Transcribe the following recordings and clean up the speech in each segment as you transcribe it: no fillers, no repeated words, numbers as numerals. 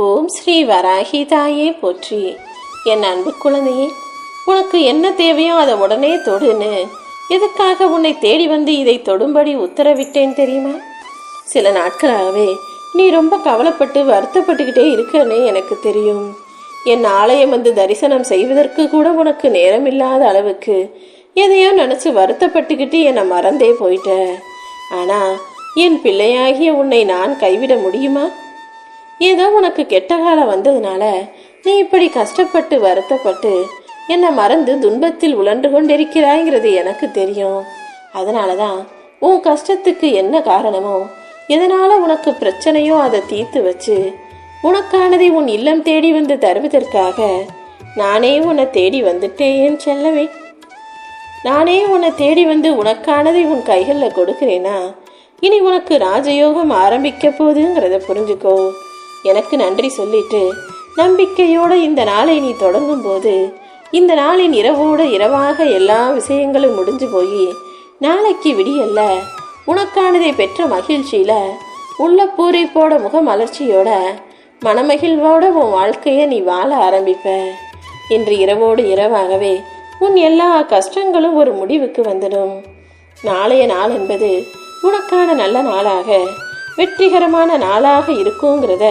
ஓம் ஸ்ரீ வராகி தாயே போற்றி. என் அன்பு குழந்தையே, உனக்கு என்ன தேவையோ அதை உடனே தொடுன்னு எதுக்காக உன்னை தேடி வந்து இதை தொடும்படி உத்தரவிட்டேன் தெரியுமா? சில நாட்களாகவே நீ ரொம்ப கவலைப்பட்டு வருத்தப்பட்டுக்கிட்டே இருக்கன்னு எனக்கு தெரியும். என் ஆலயம் வந்து தரிசனம் செய்வதற்கு கூட உனக்கு நேரம் இல்லாத அளவுக்கு எதையோ நினச்சி வருத்தப்பட்டுக்கிட்டு என்னை மறந்தே போயிட்ட. ஆனால் என் பிள்ளையாகிய உன்னை நான் கைவிட முடியுமா? ஏதோ உனக்கு கெட்ட காலம் வந்ததுனால நீ இப்படி கஷ்டப்பட்டு வருத்தப்பட்டு என்னை மறந்து துன்பத்தில் உழன்று கொண்டிருக்கிறாய்ங்கிறது எனக்கு தெரியும். அதனால தான் உன் கஷ்டத்துக்கு என்ன காரணமோ, எதனால உனக்கு பிரச்சனையோ அதை தீர்த்து வச்சு உனக்கானதை உன் இல்லம் தேடி வந்து தருவதற்காக நானே உன்னை தேடி வந்துட்டேன் செல்லவே. நானே உன்னை தேடி வந்து உனக்கானதை உன் கைகளில் கொடுக்கிறேனா, இனி உனக்கு ராஜயோகம் ஆரம்பிக்க போகுதுங்கிறத புரிஞ்சுக்கோ. எனக்கு நன்றி சொல்லிட்டு நம்பிக்கையோடு இந்த நாளை நீ தொடங்கும் போது, இந்த நாளின் இரவோடு இரவாக எல்லா விஷயங்களும் முடிஞ்சு போய் நாளைக்கு விடியல்ல உனக்கானதை பெற்ற மகிழ்ச்சியில உள்ள பூரிப்போட முகமலர்ச்சியோட மனமகிழ்வோட உன் வாழ்க்கையை நீ வாழ ஆரம்பிப்ப. இன்று இரவோடு இரவாகவே உன் எல்லா கஷ்டங்களும் ஒரு முடிவுக்கு வந்துடும். நாளைய நாள் என்பது உனக்கான நல்ல நாளாக, வெற்றிகரமான நாளாக இருக்குங்கிறத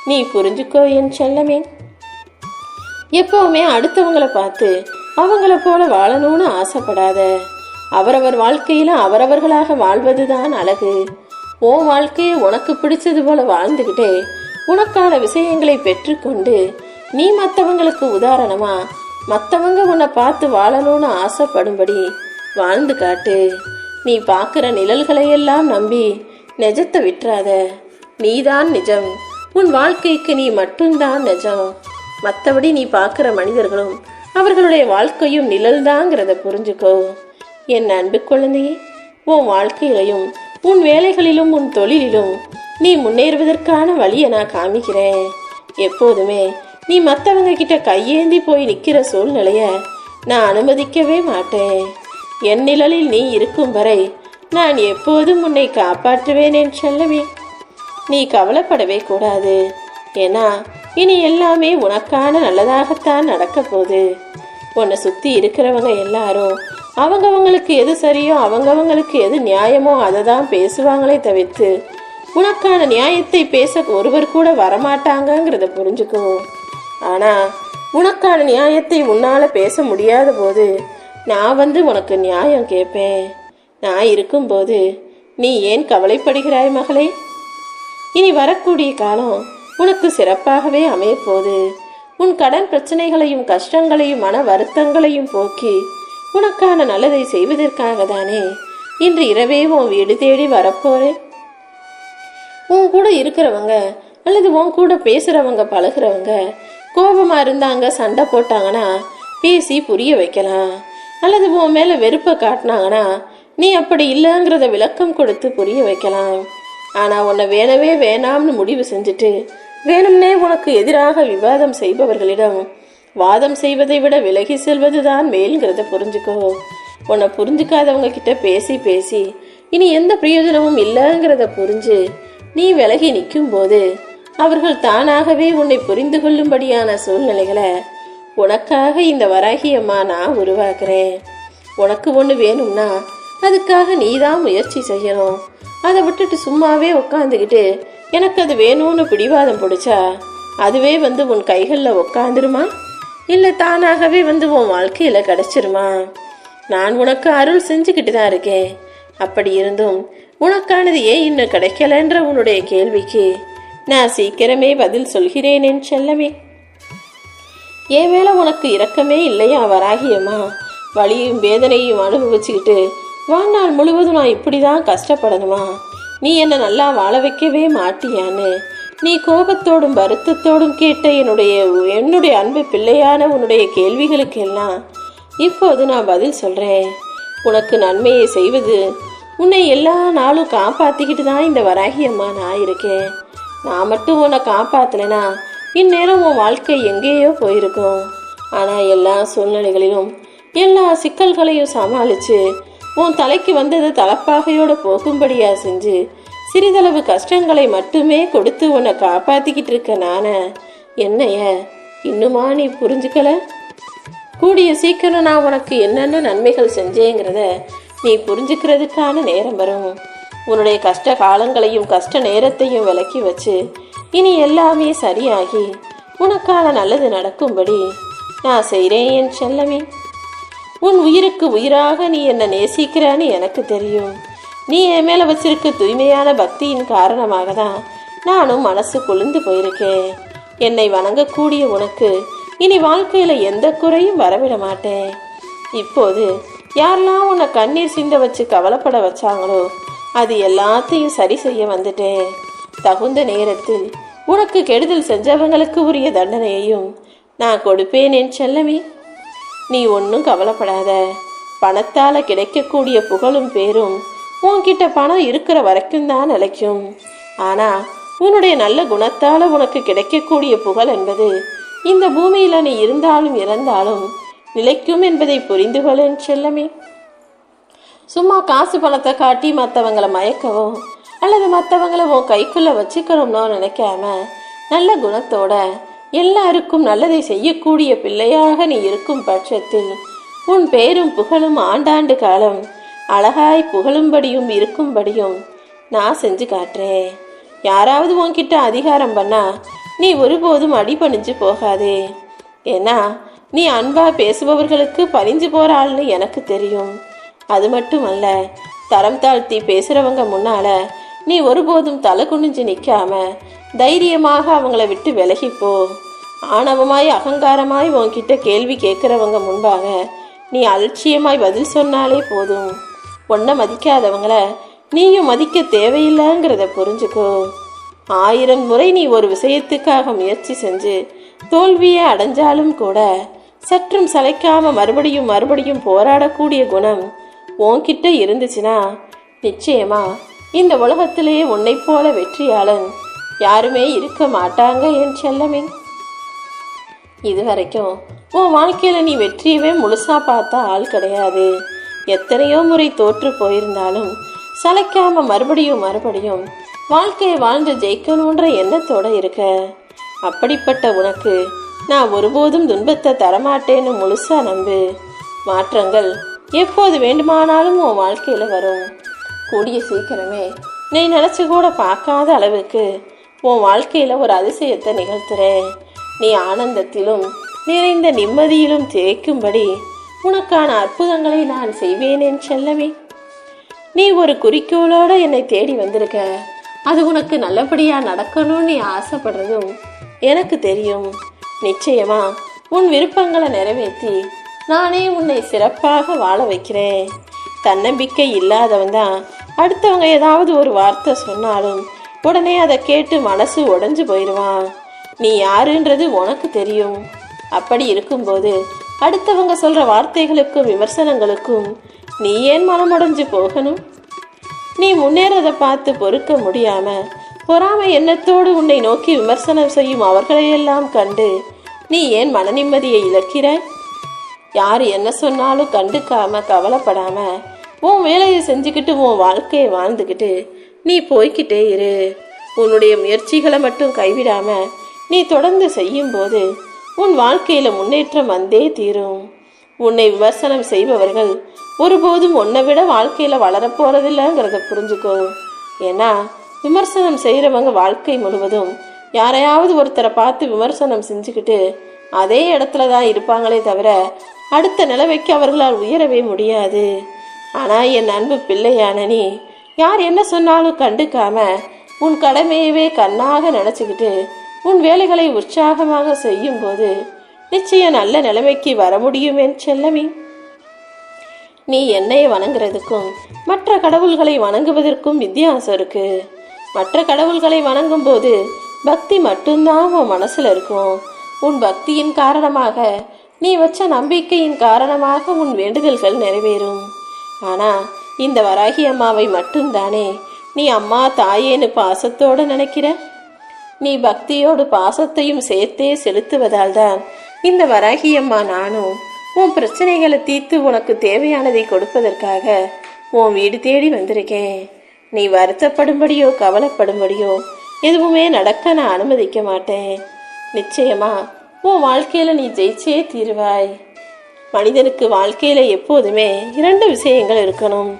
நீ புரிஞ்சுக்கோ என் செல்லமே. எப்பவுமே அடுத்தவங்களை பார்த்து அவங்கள போல வாழணும்னு ஆசைப்படாத. அவரவர் வாழ்க்கையில அவரவர்களாக வாழ்வதுதான் அழகு. உன் வாழ்க்கையை உனக்கு பிடிச்சது போல வாழ்ந்துகிட்டே உனக்கான விஷயங்களை பெற்றுக்கொண்டு நீ மற்றவங்களுக்கு உதாரணமா மற்றவங்க உன்னை பார்த்து வாழணும்னு ஆசைப்படும்படி வாழ்ந்து காட்டு. நீ பார்க்குற நிழல்களையெல்லாம் நம்பி நிஜத்தை விட்டுறாத. நீதான் நிஜம். உன் வாழ்க்கைக்கு நீ மட்டும்தான் நிஜம். மற்றபடி நீ பார்க்குற மனிதர்களும் அவர்களுடைய வாழ்க்கையும் நிழல்தாங்கிறத புரிஞ்சுக்கோ. என் அன்பு குழந்தையே, உன் வாழ்க்கையிலையும் உன் வேலைகளிலும் உன் தொழிலிலும் நீ முன்னேறுவதற்கான வழியை நான் காமிக்கிறேன். எப்போதுமே நீ மற்றவங்க கிட்ட கையேந்தி போய் நிற்கிற சூழ்நிலைய நான் அனுமதிக்கவே மாட்டேன். என் நிழலில் நீ இருக்கும் வரை நான் எப்போதும் உன்னை காப்பாற்றுவேன் என் செல்லவே. நீ கவலைப்படவே கூடாது. ஏன்னா இனி எல்லாமே உனக்கான நல்லதாகத்தான் நடக்க போகுது. உன்னை சுற்றி இருக்கிறவங்க எல்லாரும் அவங்கவங்களுக்கு எது சரியோ அவங்கவங்களுக்கு எது நியாயமோ அதை தான் பேசுவாங்களே தவிர்த்து உனக்கான நியாயத்தை பேச ஒருவர் கூட வரமாட்டாங்கங்கிறத புரிஞ்சுக்கோ. ஆனால் உனக்கான நியாயத்தை உன்னால் பேச முடியாத போது நான் வந்து உனக்கு நியாயம் கேட்பேன். நான் இருக்கும்போது நீ ஏன் கவலைப்படுகிறாய் மகளே? இனி வரக்கூடிய காலம் உனக்கு சிறப்பாகவே அமையப்போகுது. உன் கடன் பிரச்சனைகளையும் கஷ்டங்களையும் மன வருத்தங்களையும் போக்கி உனக்கான நல்லதை செய்வதற்காக தானே இன்று இரவே உன் வீடு தேடி வரப்போறேன். உன் கூட இருக்கிறவங்க அல்லது உன் கூட பேசுகிறவங்க பழகிறவங்க கோபமாக இருந்தாங்க, சண்டை போட்டாங்கன்னா பேசி புரிய வைக்கலாம். அல்லது உன் மேலே வெறுப்பை காட்டினாங்கன்னா நீ அப்படி இல்லைங்கிறத விளக்கம் கொடுத்து புரிய வைக்கலாம். ஆனால் உன்னை வேணவே வேணாம்னு முடிவு செஞ்சுட்டு வேணும்னே உனக்கு எதிராக விவாதம் செய்பவர்களிடம் வாதம் செய்வதை விட விலகி செல்வதுதான் மேல்ங்கிறத புரிஞ்சுக்கோ. உன்னை புரிஞ்சுக்காதவங்க கிட்ட பேசி பேசி இனி எந்த பிரயோஜனமும் இல்லைங்கிறத புரிஞ்சு நீ விலகி நிற்கும் போது அவர்கள் தானாகவே உன்னை புரிந்து கொள்ளும்படியான சூழ்நிலைகளை உனக்காக இந்த வராகி அம்மா நான் உருவாக்குறேன். உனக்கு ஒன்று வேணும்னா அதுக்காக நீ தான் முயற்சி செய்யணும். அதை விட்டுட்டு சும்மாவே உட்காந்துக்கிட்டு எனக்கு அது வேணும்னு பிடிவாதம் பிடிச்சா அதுவே வந்து உன் கைகளில் உட்காந்துருமா, இல்லை தானாகவே வந்து உன் வாழ்க்கையில் கிடச்சிருமா? நான் உனக்கு அருள் செஞ்சுக்கிட்டு தான் இருக்கேன். அப்படி இருந்தும் உனக்கானது ஏன் இன்னும் கிடைக்கலன்ற உன்னுடைய கேள்விக்கு நான் சீக்கிரமே பதில் சொல்கிறேன் என் செல்லமே. என் மேலே உனக்கு இரக்கமே இல்லையா வராகியம்மா? வலியும் வேதனையும் அனுபவிச்சுக்கிட்டு வாழ்நாள் முழுவதும் நான் இப்படி தான் கஷ்டப்படணுமா? நீ என்னை நல்லா வாழ வைக்கவே மாட்டியான்னு நீ கோபத்தோடும் வருத்தத்தோடும் கேட்ட என்னுடைய அன்பு பிள்ளையான உன்னுடைய கேள்விகளுக்கெல்லாம் இப்போது நான் பதில் சொல்கிறேன். உனக்கு நன்மையை செய்வது உன்னை எல்லா நாளும் காப்பாற்றிக்கிட்டு தான் இந்த வராகி அம்மா நான் இருக்கேன். நான் மட்டும் உன்னை காப்பாற்றலைனா இந்நேரம் உன் வாழ்க்கை எங்கேயோ போயிருக்கும். ஆனால் எல்லா சூழ்நிலைகளிலும் எல்லா சிக்கல்களையும் சமாளித்து உன் தலைக்கு வந்தது தலப்பாகையோடு போகும்படியா செஞ்சு சிறிதளவு கஷ்டங்களை மட்டுமே கொடுத்து உன்னை காப்பாத்திக்கிட்டு இருக்க நான என்னைய இன்னுமா நீ புரிஞ்சுக்கல? கூடிய சீக்கிரம் நான் உனக்கு என்னென்ன நன்மைகள் செஞ்சேங்கிறத நீ புரிஞ்சுக்கிறதுக்கான நேரம் வரும். உன்னுடைய கஷ்ட காலங்களையும் கஷ்ட நேரத்தையும் விலக்கி வச்சு இனி எல்லாமே சரியாகி உனக்கான நல்லது நடக்கும்படி நான் செய்கிறேன் என் செல்லமே. உன் உயிருக்கு உயிராக நீ என்னை நேசிக்கிறான்னு எனக்கு தெரியும். நீ என் மேலே வச்சிருக்க தூய்மையான பக்தியின் காரணமாக தான் நானும் மனசு குளிர்ந்து போயிருக்கேன். என்னை வணங்கக்கூடிய உனக்கு இனி வாழ்க்கையில் எந்த குறையும் வரவிட மாட்டேன். இப்போது யாரெல்லாம் உன்னை கண்ணீர் சிந்த வச்சு கவலைப்பட வச்சாங்களோ அது எல்லாத்தையும் சரி செய்ய வந்துட்டேன். தகுந்த நேரத்தில் உனக்கு கெடுதல் செஞ்சவங்களுக்கு உரிய தண்டனையையும் நான் கொடுப்பேன் என் செல்லமே. நீ ஒன்றும் கவலைப்படாத. பணத்தால் கிடைக்கக்கூடிய புகழும் பேரும் உன்கிட்ட பணம் இருக்கிற வரைக்கும் தான் நிலைக்கும். ஆனால் உன்னுடைய நல்ல குணத்தால் உனக்கு கிடைக்கக்கூடிய புகழ் என்பது இந்த பூமியில் நீ இருந்தாலும் இறந்தாலும் நிலைக்கும் என்பதை புரிந்து கொள்ளேன் செல்லமே. சும்மா காசு பணத்தை காட்டி மற்றவங்களை மயக்கவோ அல்லது மற்றவங்களை உன் கைக்குள்ளே வச்சுக்கணும்னோ நினைக்காம நல்ல குணத்தோட எல்லாருக்கும் நல்லதை செய்யக்கூடிய பிள்ளையாக நீ இருக்கும் பட்சத்தில் உன் பேரும் புகழும் ஆண்டாண்டு காலம் அழகாய் புகழும்படியும் இருக்கும்படியும் நான் செஞ்சு காட்டுறேன். யாராவது உன்கிட்ட அதிகாரம் பண்ணா நீ ஒருபோதும் அடிபணிஞ்சு போகாதே. ஏன்னா நீ அன்பா பேசுபவர்களுக்கு பணிஞ்சு போற ஆள்னு எனக்கு தெரியும். அது மட்டும் அல்ல, தரம் தாழ்த்தி பேசுறவங்க முன்னால நீ ஒருபோதும் தலை குனிஞ்சு நிற்காம தைரியமாக அவங்கள விட்டு விலகிப்போ. ஆணவமாய் அகங்காரமாய் உன்கிட்ட கேள்வி கேட்குறவங்க முன்பாக நீ அலட்சியமாய் பதில் சொன்னாலே போதும். உன்னை மதிக்காதவங்கள நீயும் மதிக்க தேவையில்லைங்கிறத புரிஞ்சுக்கோ. 1000 முறை நீ ஒரு விஷயத்துக்காக முயற்சி செஞ்சு தோல்வியை அடைஞ்சாலும் கூட சற்றும் சளைக்காம மறுபடியும் மறுபடியும் போராடக்கூடிய குணம் உன்கிட்ட இருந்துச்சுன்னா நிச்சயமா இந்த உலகத்திலேயே உன்னை போல வெற்றியாளன் யாருமே இருக்க மாட்டாங்க என் செல்லமே. இதுவரைக்கும் உன் வாழ்க்கையில நீ வெற்றியவே முழுசா பார்த்த ஆள் கிடையாது. எத்தனையோ முறை தோற்று போயிருந்தாலும் சளைக்காம மறுபடியும் மறுபடியும் வாழ்க்கையை வாழ்ந்து ஜெயிக்கணுன்ற எண்ணத்தோட இருக்க. அப்படிப்பட்ட உனக்கு நான் ஒருபோதும் துன்பத்தை தரமாட்டேன்னு முழுசா நம்பு. மாற்றங்கள் எப்போது வேண்டுமானாலும் உன் வாழ்க்கையில வரும். கூடிய சீக்கிரமே நீ நினைச்சு கூட பார்க்காத அளவுக்கு உன் வாழ்க்கையில ஒரு அதிசயத்தை நிகழ்த்துறேன். நீ ஆனந்தத்திலும் நிறைந்த நிம்மதியிலும் திளைக்கும்படி உனக்கான அற்புதங்களை நான் செய்வேன் என் செல்லமே. நீ ஒரு குறிக்கோளோட என்னை தேடி வந்திருக்க. அது உனக்கு நல்லபடியா நடக்கணும்னு நீ ஆசைப்படுறதும் எனக்கு தெரியும். நிச்சயமா உன் விருப்பங்களை நிறைவேற்றி நானே உன்னை சிறப்பாக வாழ வைக்கிறேன். தன்னம்பிக்கை இல்லாதவன் தான் அடுத்தவங்க ஏதாவது ஒரு வார்த்தை சொன்னாலும் உடனே அதை கேட்டு மனசு உடைஞ்சு போயிடுவான். நீ யாருன்றது உனக்கு தெரியும். அப்படி இருக்கும்போது அடுத்தவங்க சொல்ற வார்த்தைகளுக்கும் விமர்சனங்களுக்கும் நீ ஏன் மனமுடைஞ்சு போகணும்? நீ முன்னேறதை பார்த்து பொறுக்க முடியாம பொறாமை எண்ணத்தோடு உன்னை நோக்கி விமர்சனம் செய்யும் அவர்களையெல்லாம் கண்டு நீ ஏன் மன நிம்மதியை இழக்கிறாய்? யார் என்ன சொன்னாலும் கண்டுக்காம கவலைப்படாம உன் வேலையை செஞ்சுக்கிட்டு உன் வாழ்க்கையை வாழ்ந்துக்கிட்டு நீ போய்கிட்டே இரு. உன்னுடைய முயற்சிகளை மட்டும் கைவிடாம நீ தொடர்ந்து செய்யும் போது உன் வாழ்க்கையில முன்னேற்றம் வந்தே தீரும். உன்னை விமர்சனம் செய்பவர்கள் ஒருபோதும் உன்னை விட வாழ்க்கையில வளரப்போறதில்லைங்கிறத புரிஞ்சுக்கோ. ஏன்னா விமர்சனம் செய்யறவங்க வாழ்க்கை முழுவதும் யாரையாவது ஒருத்தரை பார்த்து விமர்சனம் செஞ்சுக்கிட்டு அதே இடத்துல தான் இருப்பாங்களே தவிர அடுத்த நிலைமைக்கு அவர்களால் உயரவே முடியாது. ஆனா என் அன்பு பிள்ளையான நீ யார் என்ன சொன்னாலும் கண்டுக்காம உன் கடமையவே கண்ணாக நினைச்சுக்கிட்டு உன் வேலைகளை உற்சாகமாக செய்யும் போது நிச்சயம் நல்ல நிலைமைக்கு வர முடியும் என் செல்லமே. நீ என்னையை வணங்குறதுக்கும் மற்ற கடவுள்களை வணங்குவதற்கும் வித்தியாசம் இருக்கு. மற்ற கடவுள்களை வணங்கும் போது பக்தி மட்டும்தான் உன் மனசுல இருக்கும். உன் பக்தியின் காரணமாக நீ வச்ச நம்பிக்கையின் காரணமாக உன் வேண்டுதல்கள் நிறைவேறும். ஆனா இந்த வராகி அம்மாவை மட்டும்தானே நீ அம்மா தாயேன்னு பாசத்தோடு நினைக்கிற. நீ பக்தியோடு பாசத்தையும் சேர்த்தே செலுத்துவதால் தான் இந்த வராகி அம்மா நானும் உன் பிரச்சனைகளை தீர்த்து உனக்கு தேவையானதை கொடுப்பதற்காக உன் வீடு தேடி வந்திருக்கேன். நீ வருத்தப்படும்படியோ கவலைப்படும்படியோ எதுவுமே நடக்க நான் அனுமதிக்க மாட்டேன். நிச்சயமா உன் வாழ்க்கையில நீ ஜெயிச்சே தீருவாய். மனிதனுக்கு வாழ்க்கையில எப்போதுமே 2 விஷயங்கள் இருக்கணும்,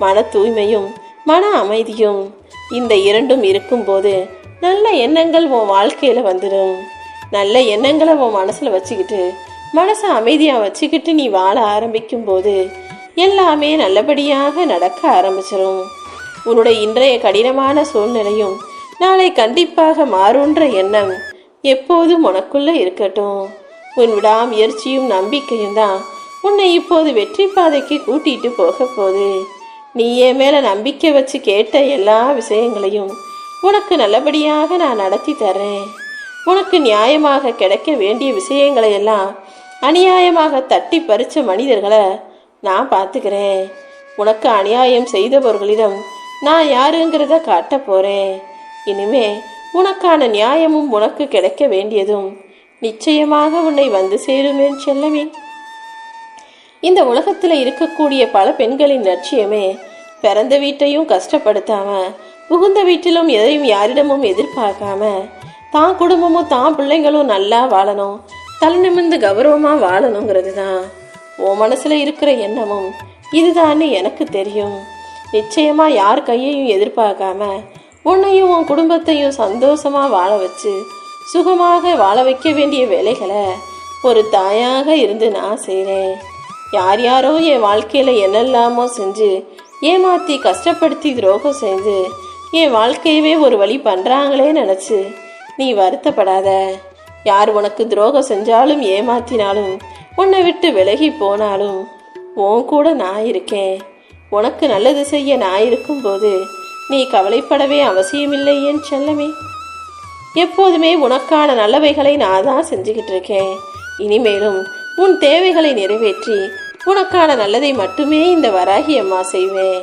மன தூய்மையும் மன அமைதியும். இந்த 2ம் இருக்கும்போது நல்ல எண்ணங்கள் உன் வாழ்க்கையில வந்துடும். நல்ல எண்ணங்களை உன் மனசுல வச்சுக்கிட்டு மனசை அமைதியா வச்சுக்கிட்டு நீ வாழ ஆரம்பிக்கும் போது எல்லாமே நல்லபடியாக நடக்க ஆரம்பிச்சிடும். உன்னுடைய இன்றைய கடினமான சூழ்நிலையும் நாளை கண்டிப்பாக மாறுன்ற எண்ணம் எப்போதும் உனக்குள்ள இருக்கட்டும். உன் விடாமுயற்சியும் நம்பிக்கையும் தான் உன்னை இப்போது வெற்றி பாதைக்கு கூட்டிட்டு போக போகுது. நீ என் மேல நம்பிக்கை வச்சு கேட்ட எல்லா விஷயங்களையும் உனக்கு நல்லபடியாக நான் நடத்தி தர்றேன். உனக்கு நியாயமாக கிடைக்க வேண்டிய விஷயங்களை எல்லாம் அநியாயமாக தட்டி பறிச்ச மனிதர்களை நான் பார்த்துக்கிறேன். உனக்கு அநியாயம் செய்தவர்களிடம் நான் யாருங்கிறத காட்ட போறேன். இனிமே உனக்கான நியாயமும் உனக்கு கிடைக்க வேண்டியதும் நிச்சயமாக உன்னை வந்து சேருமேன் செல்லமே. இந்த உலகத்துல இருக்கக்கூடிய பல பெண்களின் லட்சியமே பிறந்த வீட்டையும் கஷ்டப்படுத்தாம, புகுந்த வீட்டிலும் எதையும் யாரிடமும் எதிர்பார்க்காம, தான் குடும்பமும் தான் பிள்ளைங்களும் நல்லா வாழணும், தலை நிமிர்ந்து கௌரவமா வாழணுங்கிறது தான். உன் மனசுல இருக்கிற எண்ணமும் இதுதான்னு எனக்கு தெரியும். நிச்சயமா யார் கையையும் எதிர்பார்க்காம உன்னையும் உன் குடும்பத்தையும் சந்தோஷமா வாழ வச்சு சுகமாக வாழ வைக்க வேண்டிய வேலைகளை ஒரு தாயாக இருந்து நான் செய்கிறேன். யார் யாரோ என் வாழ்க்கையில என்னெல்லாமோ செஞ்சு ஏமாத்தி கஷ்டப்படுத்தி துரோகம் செஞ்சு என் வாழ்க்கையவே ஒரு வழி பண்றாங்களே நினைச்சு நீ வருத்தப்படாத. யார் உனக்கு துரோகம் செஞ்சாலும் ஏமாத்தினாலும் உன்னை விட்டு விலகி போனாலும் உன் கூட நான் இருக்கேன். உனக்கு நல்லது செய்ய நான் இருக்கும்போது நீ கவலைப்படவே அவசியமில்லை என் செல்லமே. எப்போதுமே உனக்கான நல்லவைகளை நான் தான் செஞ்சுக்கிட்டு இருக்கேன். இனிமேலும் உன் தேவைகளை நிறைவேற்றி உனக்கான நல்லதை மட்டுமே இந்த வராகி அம்மா செய்வேன்.